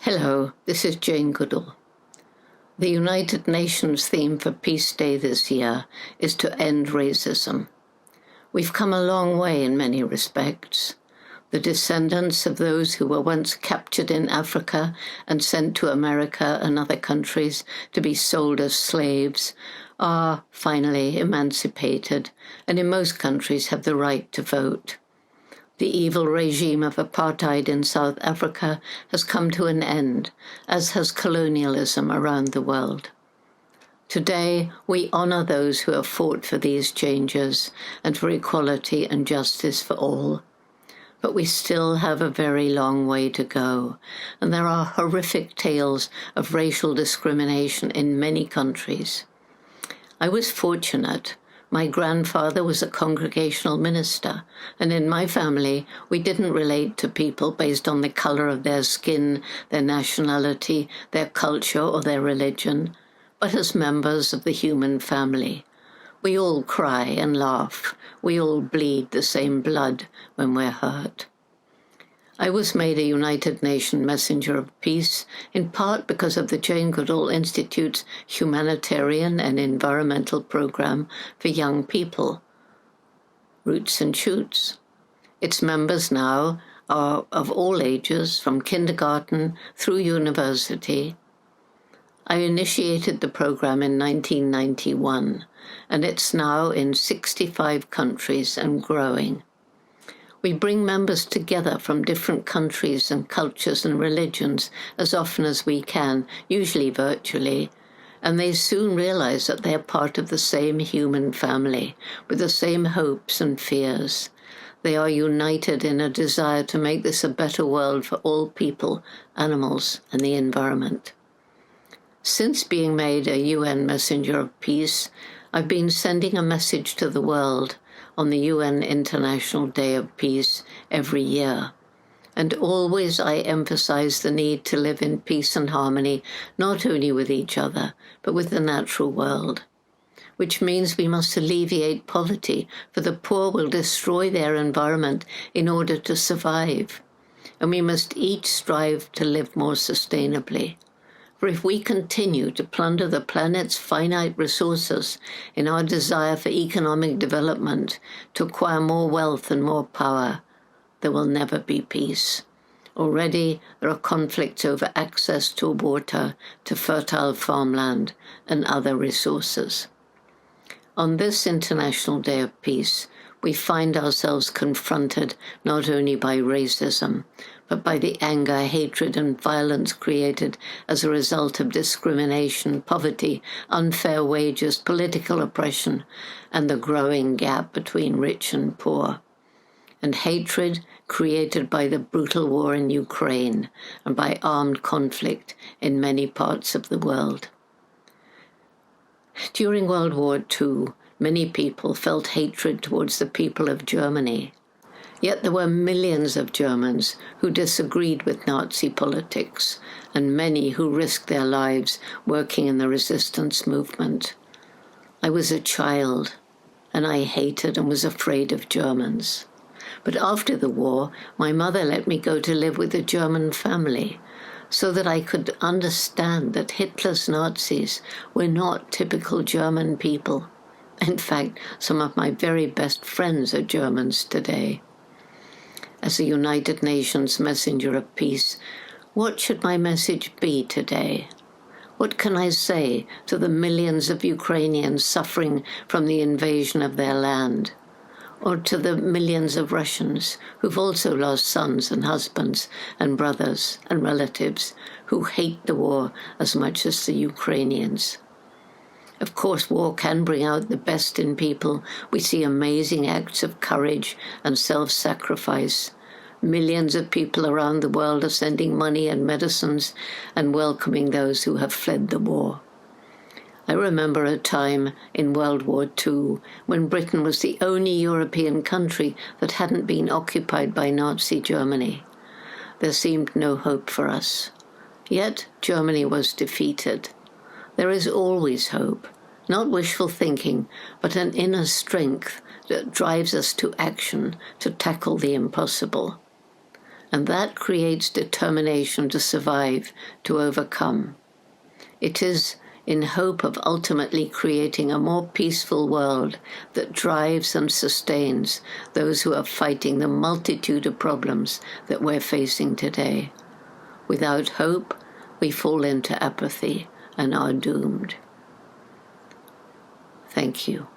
Hello, this is Jane Goodall. The United Nations theme for Peace Day this year is to end racism. We've come a long way in many respects. The descendants of those who were once captured in Africa and sent to America and other countries to be sold as slaves are finally emancipated and in most countries have the right to vote. The evil regime of apartheid in South Africa has come to an end, as has colonialism around the world. Today, we honor those who have fought for these changes and for equality and justice for all. But we still have a very long way to go, and there are horrific tales of racial discrimination in many countries. I was fortunate. My grandfather was a congregational minister, and in my family, we didn't relate to people based on the color of their skin, their nationality, their culture, or their religion, but as members of the human family. We all cry and laugh. We all bleed the same blood when we're hurt. I was made a United Nations Messenger of Peace, in part because of the Jane Goodall Institute's humanitarian and environmental program for young people, Roots and Shoots. Its members now are of all ages, from kindergarten through university. I initiated the program in 1991, and it's now in 65 countries and growing. We bring members together from different countries and cultures and religions as often as we can, usually virtually, and they soon realize that they're part of the same human family, with the same hopes and fears. They are united in a desire to make this a better world for all people, animals, and the environment. Since being made a UN Messenger of Peace, I've been sending a message to the world on the UN International Day of Peace every year. And always I emphasize the need to live in peace and harmony, not only with each other, but with the natural world. Which means we must alleviate poverty, for the poor will destroy their environment in order to survive. And we must each strive to live more sustainably. For if we continue to plunder the planet's finite resources in our desire for economic development, to acquire more wealth and more power, there will never be peace. Already there are conflicts over access to water, to fertile farmland, and other resources. On this International Day of Peace, we find ourselves confronted not only by racism, but by the anger, hatred, and violence created as a result of discrimination, poverty, unfair wages, political oppression, and the growing gap between rich and poor. And hatred created by the brutal war in Ukraine and by armed conflict in many parts of the world. During World War II, many people felt hatred towards the people of Germany. Yet there were millions of Germans who disagreed with Nazi politics, and many who risked their lives working in the resistance movement. I was a child, and I hated and was afraid of Germans. But after the war, my mother let me go to live with a German family, so that I could understand that Hitler's Nazis were not typical German people. In fact, some of my very best friends are Germans today. As a United Nations Messenger of Peace, what should my message be today? What can I say to the millions of Ukrainians suffering from the invasion of their land? Or to the millions of Russians who've also lost sons and husbands and brothers and relatives who hate the war as much as the Ukrainians? Of course, war can bring out the best in people. We see amazing acts of courage and self-sacrifice. Millions of people around the world are sending money and medicines and welcoming those who have fled the war. I remember a time in World War II when Britain was the only European country that hadn't been occupied by Nazi Germany. There seemed no hope for us. Yet Germany was defeated. There is always hope, not wishful thinking, but an inner strength that drives us to action to tackle the impossible. and that creates determination to survive, to overcome. It is in hope of ultimately creating a more peaceful world that drives and sustains those who are fighting the multitude of problems that we're facing today. Without hope, we fall into apathy and are doomed. Thank you.